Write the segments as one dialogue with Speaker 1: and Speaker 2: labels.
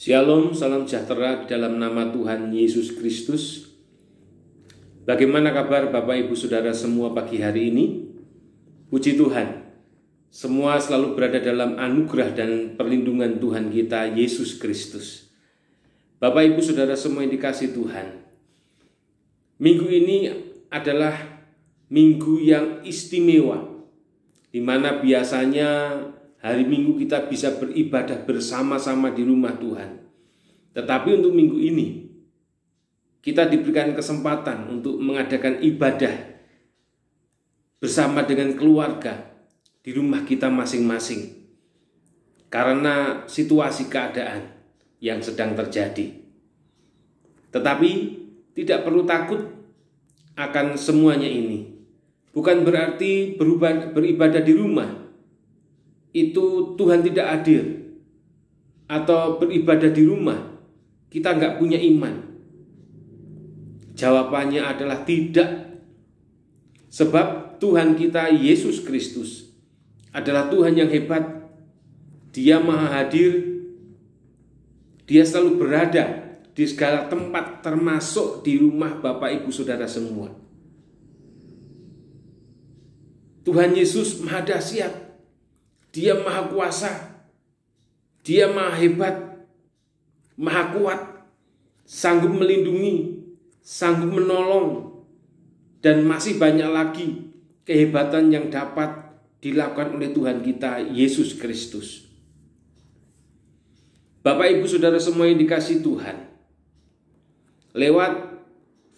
Speaker 1: Shalom, salam sejahtera di dalam nama Tuhan Yesus Kristus. Bagaimana kabar Bapak Ibu Saudara semua pagi hari ini? Puji Tuhan, semua selalu berada dalam anugerah dan perlindungan Tuhan kita Yesus Kristus. Bapak Ibu Saudara semua yang dikasihi Tuhan, minggu ini adalah minggu yang istimewa, di mana biasanya hari Minggu kita bisa beribadah bersama-sama di rumah Tuhan. Tetapi untuk minggu ini, kita diberikan kesempatan untuk mengadakan ibadah bersama dengan keluarga di rumah kita masing-masing. Karena situasi keadaan yang sedang terjadi. Tetapi tidak perlu takut akan semuanya ini. Bukan berarti beribadah di rumah itu Tuhan tidak hadir, atau beribadah di rumah kita nggak punya iman. Jawabannya adalah tidak. Sebab Tuhan kita Yesus Kristus adalah Tuhan yang hebat. Dia maha hadir. Dia selalu berada di segala tempat, termasuk di rumah Bapak Ibu Saudara semua. Tuhan Yesus maha dahsyat. Dia maha kuasa, dia maha hebat, maha kuat, sanggup melindungi, sanggup menolong, dan masih banyak lagi kehebatan yang dapat dilakukan oleh Tuhan kita Yesus Kristus. Bapak Ibu Saudara semua yang dikasihi Tuhan, lewat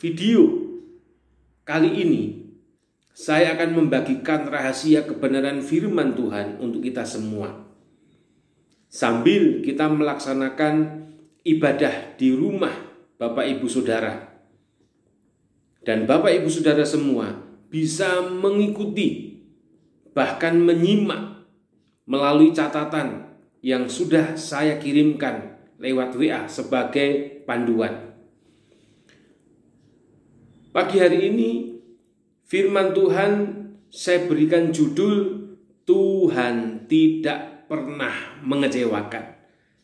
Speaker 1: video kali ini saya akan membagikan rahasia kebenaran firman Tuhan untuk kita semua. Sambil kita melaksanakan ibadah di rumah Bapak Ibu Saudara. Dan Bapak Ibu Saudara semua bisa mengikuti, bahkan menyimak melalui catatan yang sudah saya kirimkan lewat WA sebagai panduan. Pagi hari ini firman Tuhan saya berikan judul Tuhan tidak pernah mengecewakan.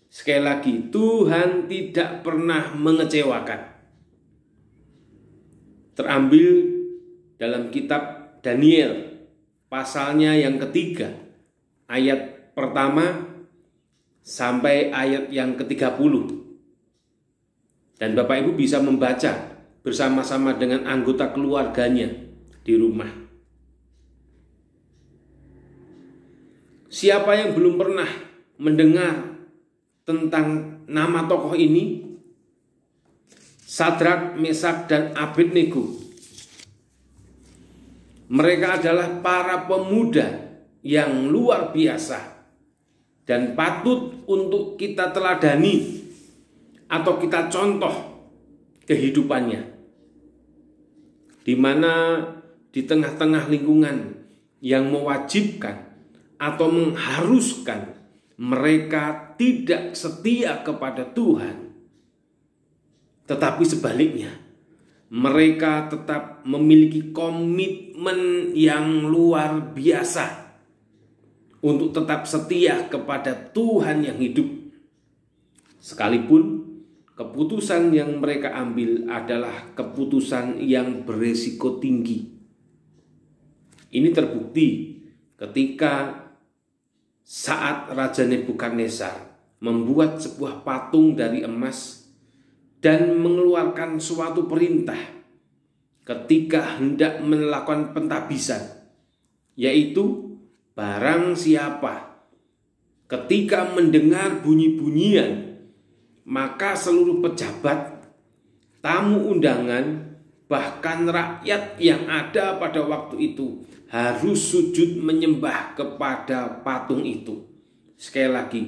Speaker 1: Sekali lagi, Tuhan tidak pernah mengecewakan. Terambil dalam kitab Daniel, pasalnya yang ketiga, ayat pertama sampai ayat yang ke-30. Dan Bapak Ibu bisa membaca bersama-sama dengan anggota keluarganya di rumah. Siapa yang belum pernah mendengar tentang nama tokoh ini? Sadrak, Mesak, dan Abednego. Mereka adalah para pemuda yang luar biasa dan patut untuk kita teladani atau kita contoh kehidupannya, di mana di tengah-tengah lingkungan yang mewajibkan atau mengharuskan mereka tidak setia kepada Tuhan, tetapi sebaliknya mereka tetap memiliki komitmen yang luar biasa untuk tetap setia kepada Tuhan yang hidup, sekalipun keputusan yang mereka ambil adalah keputusan yang beresiko tinggi. Ini terbukti ketika saat Raja Nebukadnezar membuat sebuah patung dari emas dan mengeluarkan suatu perintah ketika hendak melakukan pentabisan, yaitu barang siapa ketika mendengar bunyi-bunyian, maka seluruh pejabat, tamu undangan, bahkan rakyat yang ada pada waktu itu harus sujud menyembah kepada patung itu. Sekali lagi,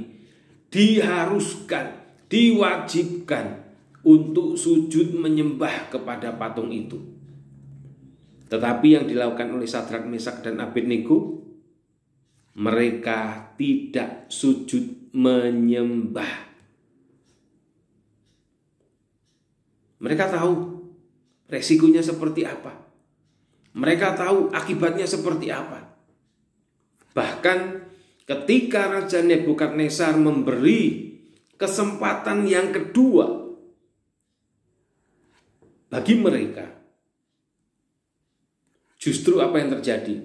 Speaker 1: diharuskan, diwajibkan untuk sujud menyembah kepada patung itu. Tetapi yang dilakukan oleh Sadrak, Mesak, dan Abednego, mereka tidak sujud menyembah. Mereka tahu resikonya seperti apa. Mereka tahu akibatnya seperti apa. Bahkan ketika Raja Nebukadnezar memberi kesempatan yang kedua bagi mereka. Justru apa yang terjadi?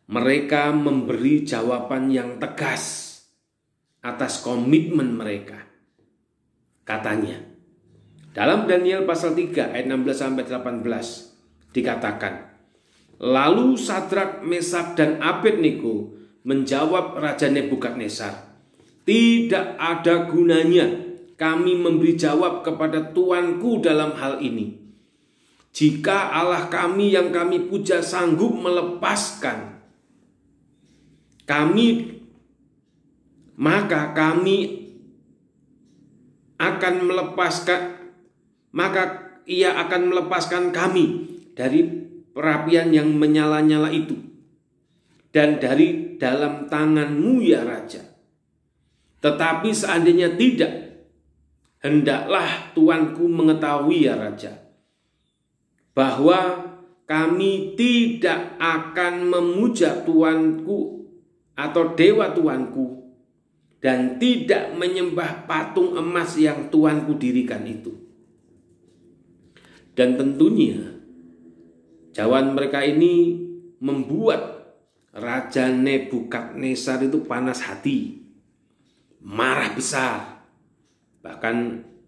Speaker 1: Mereka memberi jawaban yang tegas atas komitmen mereka. Katanya, dalam Daniel pasal 3 ayat 16-18 dikatakan, lalu Sadrak, Mesak, dan Abednego menjawab Raja Nebukadnezar, tidak ada gunanya kami memberi jawab kepada tuanku dalam hal ini. Jika Allah kami yang kami puja sanggup melepaskan kami, maka ia akan melepaskan kami dari perapian yang menyala-nyala itu dan dari dalam tanganmu ya Raja. Tetapi seandainya tidak, hendaklah tuanku mengetahui ya Raja, bahwa kami tidak akan memuja tuanku atau dewa tuanku dan tidak menyembah patung emas yang tuanku dirikan itu. Dan tentunya jawaban mereka ini membuat Raja Nebukadnezar itu panas hati, marah besar. Bahkan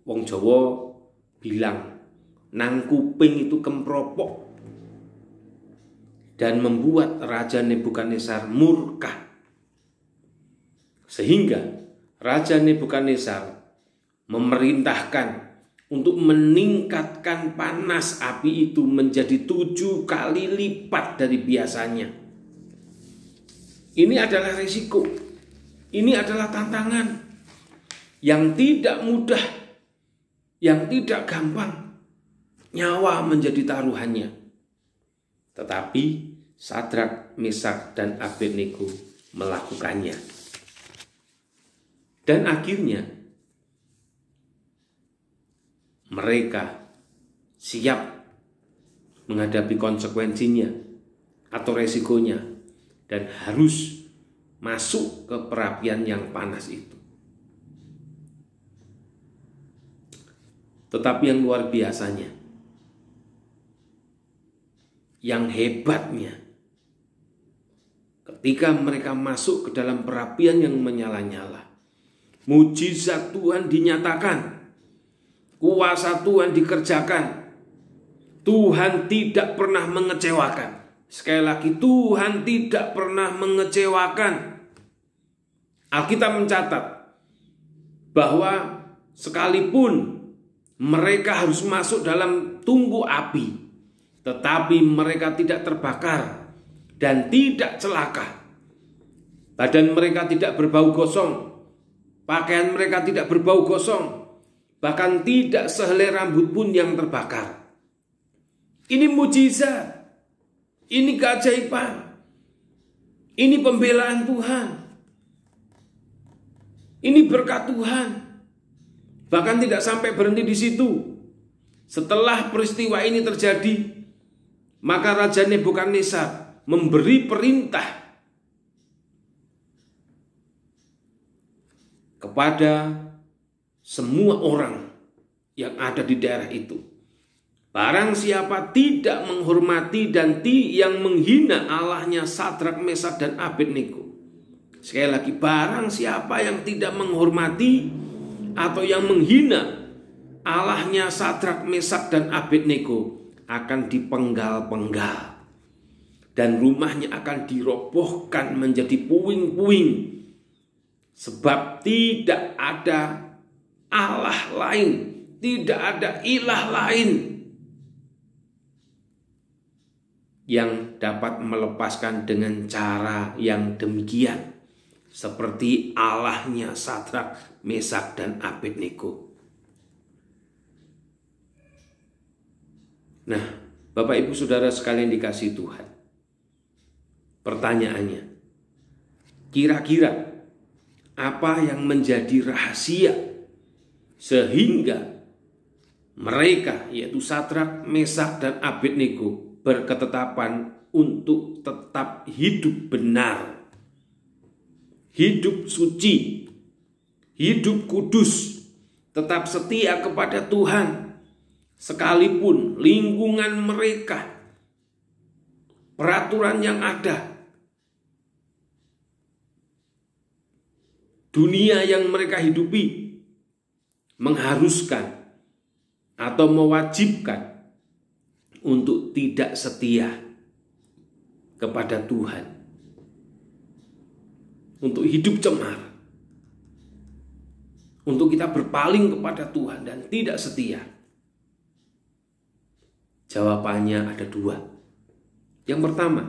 Speaker 1: wong Jawa bilang nang kuping itu kempropok, dan membuat Raja Nebukadnezar murka. Sehingga Raja Nebukadnezar memerintahkan untuk meningkatkan panas api itu menjadi 7 kali lipat dari biasanya. Ini adalah risiko, ini adalah tantangan yang tidak mudah, yang tidak gampang. Nyawa menjadi taruhannya. Tetapi Sadrak, Mesak, dan Abednego melakukannya. Dan akhirnya mereka siap menghadapi konsekuensinya atau resikonya dan harus masuk ke perapian yang panas itu. Tetapi yang luar biasanya, yang hebatnya, ketika mereka masuk ke dalam perapian yang menyala-nyala, mujizat Tuhan dinyatakan, kuasa Tuhan dikerjakan. Tuhan tidak pernah mengecewakan. Sekali lagi, Tuhan tidak pernah mengecewakan. Alkitab mencatat bahwa sekalipun mereka harus masuk dalam tungku api, tetapi mereka tidak terbakar dan tidak celaka. Badan mereka tidak berbau gosong, pakaian mereka tidak berbau gosong, bahkan tidak sehelai rambut pun yang terbakar. Ini mujizat, ini keajaiban, ini pembelaan Tuhan, ini berkat Tuhan. Bahkan tidak sampai berhenti di situ. Setelah peristiwa ini terjadi, maka Raja Nebukadnezar memberi perintah kepada semua orang yang ada di daerah itu. Barang siapa tidak menghormati dan yang menghina Allahnya Sadrak, Mesak, dan Abednego. Sekali lagi, barang siapa yang tidak menghormati atau yang menghina Allahnya Sadrak, Mesak, dan Abednego akan dipenggal-penggal. Dan rumahnya akan dirobohkan menjadi puing-puing. Sebab tidak ada Allah lain, tidak ada ilah lain yang dapat melepaskan dengan cara yang demikian, seperti Allahnya Sadrak, Mesak, dan Abednego. Nah, Bapak Ibu Saudara sekalian dikasihi Tuhan, pertanyaannya, kira-kira apa yang menjadi rahasia sehingga mereka, yaitu Sadrak, Mesak, dan Abednego, berketetapan untuk tetap hidup benar hidup suci, hidup kudus, tetap setia kepada Tuhan, sekalipun lingkungan mereka, peraturan yang ada, dunia yang mereka hidupi mengharuskan atau mewajibkan untuk tidak setia kepada Tuhan, untuk hidup cemar, untuk kita berpaling kepada Tuhan dan tidak setia. Jawabannya ada dua. Yang pertama,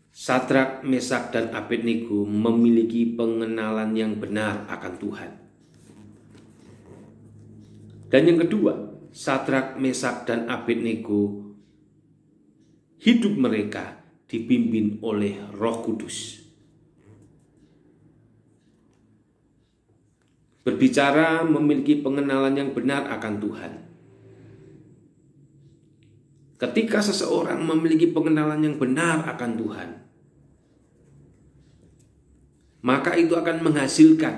Speaker 1: Sadrak, Mesak, dan Abednego memiliki pengenalan yang benar akan Tuhan. Dan yang kedua, Sadrak, Mesak, dan Abednego hidup mereka dipimpin oleh Roh Kudus. Berbicara memiliki pengenalan yang benar akan Tuhan. Ketika seseorang memiliki pengenalan yang benar akan Tuhan, maka itu akan menghasilkan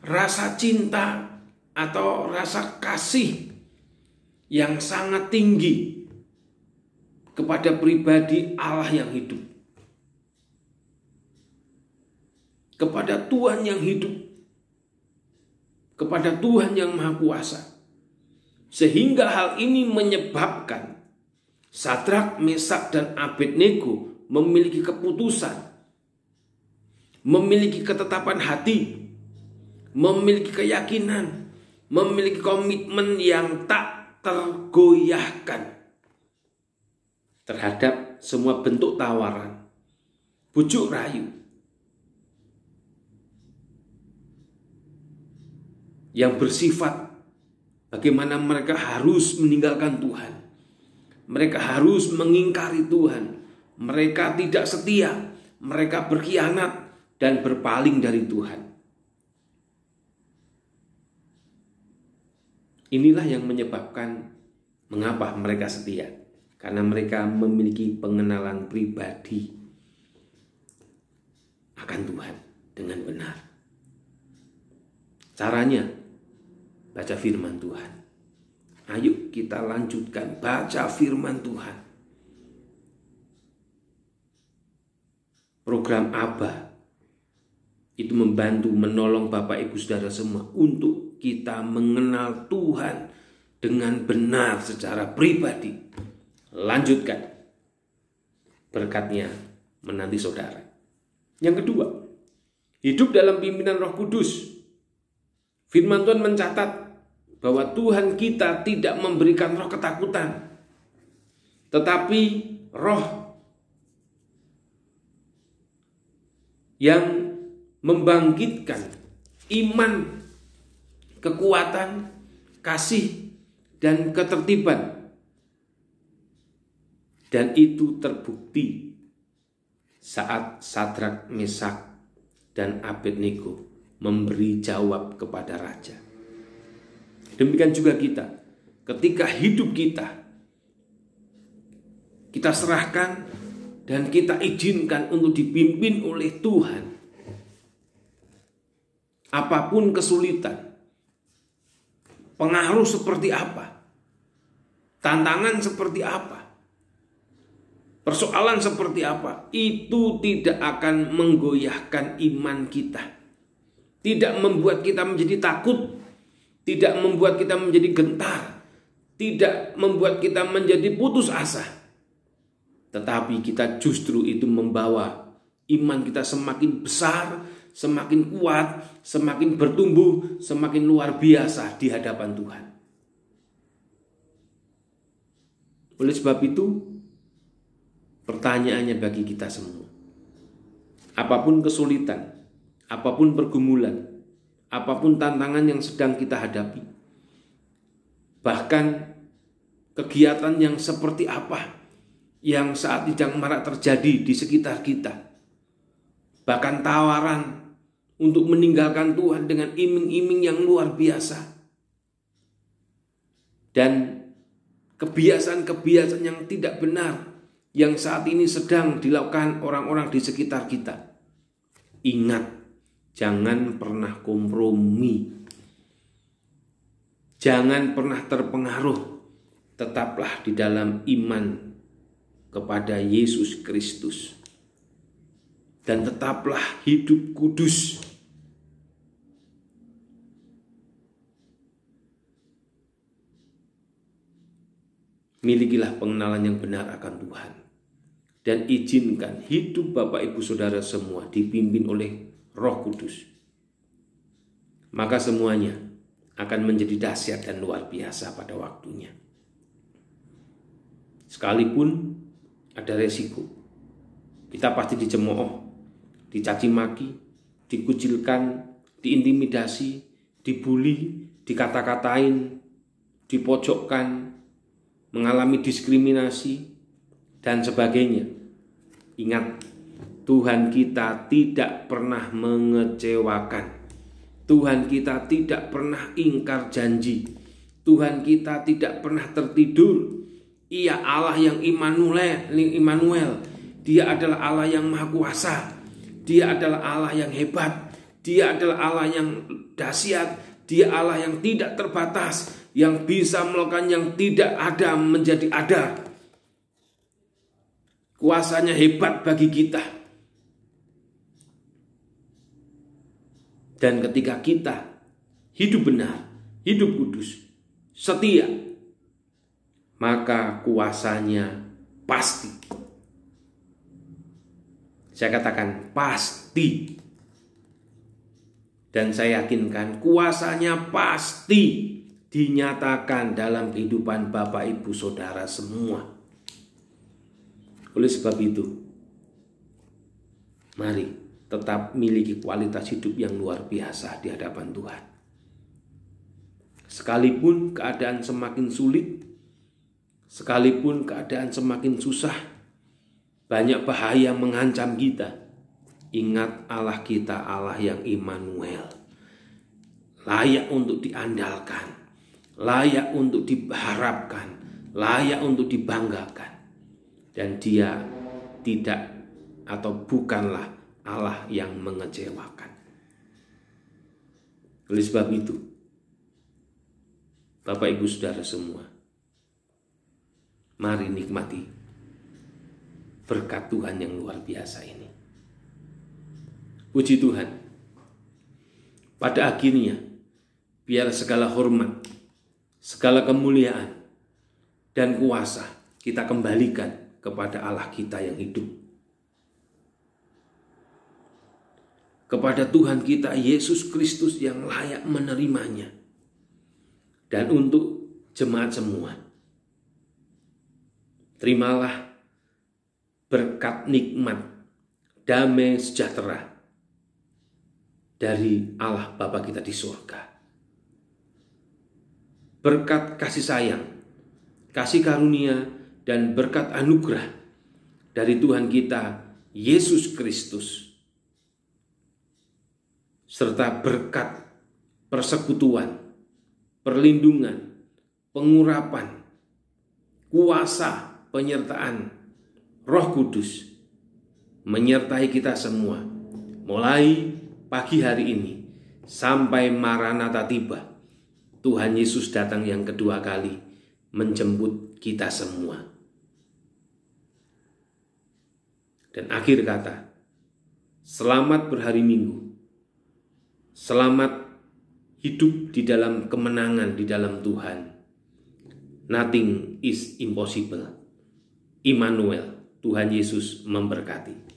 Speaker 1: rasa cinta atau rasa kasih yang sangat tinggi kepada pribadi Allah yang hidup, kepada Tuhan yang hidup, kepada Tuhan yang Maha Kuasa. Sehingga hal ini menyebabkan Sadrak, Mesak, dan Abednego memiliki keputusan, memiliki ketetapan hati, memiliki keyakinan, memiliki komitmen yang tak tergoyahkan terhadap semua bentuk tawaran, bujuk rayu yang bersifat bagaimana mereka harus meninggalkan Tuhan, mereka harus mengingkari Tuhan, mereka tidak setia, mereka berkhianat dan berpaling dari Tuhan. Inilah yang menyebabkan mengapa mereka setia, karena mereka memiliki pengenalan pribadi akan Tuhan dengan benar. Caranya baca firman Tuhan. Ayo kita lanjutkan baca firman Tuhan. Program Aba itu membantu menolong Bapak Ibu Saudara semua untuk kita mengenal Tuhan dengan benar secara pribadi. Lanjutkan, berkatnya menanti saudara. Yang kedua, hidup dalam pimpinan Roh Kudus. Firman Tuhan mencatat bahwa Tuhan kita tidak memberikan roh ketakutan, tetapi roh yang membangkitkan iman, kekuatan, kasih, dan ketertiban. Dan itu terbukti saat Sadrak, Mesak, dan Abednego memberi jawab kepada raja. Demikian juga kita, ketika hidup kita serahkan dan kita izinkan untuk dipimpin oleh Tuhan. Apapun kesulitan, pengaruh seperti apa, tantangan seperti apa, persoalan seperti apa, itu tidak akan menggoyahkan iman kita. Tidak membuat kita menjadi takut, tidak membuat kita menjadi gentar, tidak membuat kita menjadi putus asa. Tetapi kita justru itu membawa iman kita semakin besar, semakin kuat, semakin bertumbuh, semakin luar biasa di hadapan Tuhan. Oleh sebab itu, pertanyaannya bagi kita semua, apapun kesulitan, apapun pergumulan, apapun tantangan yang sedang kita hadapi, bahkan kegiatan yang seperti apa yang saat sedang marak terjadi di sekitar kita, bahkan tawaran untuk meninggalkan Tuhan dengan iming-iming yang luar biasa, dan kebiasaan-kebiasaan yang tidak benar yang saat ini sedang dilakukan orang-orang di sekitar kita, Ingat, jangan pernah kompromi. Jangan pernah terpengaruh. Tetaplah di dalam iman kepada Yesus Kristus. Dan tetaplah hidup kudus. Milikilah pengenalan yang benar akan Tuhan. Dan izinkan hidup Bapak Ibu Saudara semua dipimpin oleh Roh Kudus. Maka semuanya akan menjadi dahsyat dan luar biasa pada waktunya. Sekalipun ada resiko, kita pasti dicemooh, dicaci maki, dikucilkan, diintimidasi, dibully, dikata-katain, dipojokkan, mengalami diskriminasi, dan sebagainya. Ingat, Tuhan kita tidak pernah mengecewakan. Tuhan kita tidak pernah ingkar janji. Tuhan kita tidak pernah tertidur. Ia Allah yang Immanuel. Dia adalah Allah yang maha kuasa. Dia adalah Allah yang hebat. Dia adalah Allah yang dahsyat. Dia Allah yang tidak terbatas, yang bisa melakukan yang tidak ada menjadi ada. Kuasanya hebat bagi kita. Dan ketika kita hidup benar, hidup kudus, setia, maka kuasanya pasti. Saya katakan pasti. Dan saya yakinkan kuasanya pasti dinyatakan dalam kehidupan Bapak Ibu Saudara semua. Oleh sebab itu, mari tetap miliki kualitas hidup yang luar biasa di hadapan Tuhan. Sekalipun keadaan semakin sulit, sekalipun keadaan semakin susah, banyak bahaya mengancam kita. Ingat, Allah kita Allah yang Immanuel, layak untuk diandalkan, layak untuk diharapkan, layak untuk dibanggakan. Dan Dia tidak atau bukanlah Allah yang mengecewakan. Oleh sebab itu, Bapak Ibu Saudara semua, mari nikmati berkat Tuhan yang luar biasa ini. Puji Tuhan. Pada akhirnya, biar segala hormat, segala kemuliaan, dan kuasa kita kembalikan kepada Allah kita yang hidup. Kepada Tuhan kita Yesus Kristus yang layak menerimanya. Dan untuk jemaat semua, terimalah berkat nikmat, damai sejahtera dari Allah Bapa kita di surga. Berkat kasih sayang, kasih karunia, dan berkat anugerah dari Tuhan kita Yesus Kristus, serta berkat persekutuan, perlindungan, pengurapan, kuasa, penyertaan Roh Kudus menyertai kita semua mulai pagi hari ini sampai Maranatha tiba. Tuhan Yesus datang yang kedua kali menjemput kita semua. Dan akhir kata, selamat berhari Minggu. Selamat hidup di dalam kemenangan di dalam Tuhan. Nothing is impossible. Immanuel, Tuhan Yesus memberkati.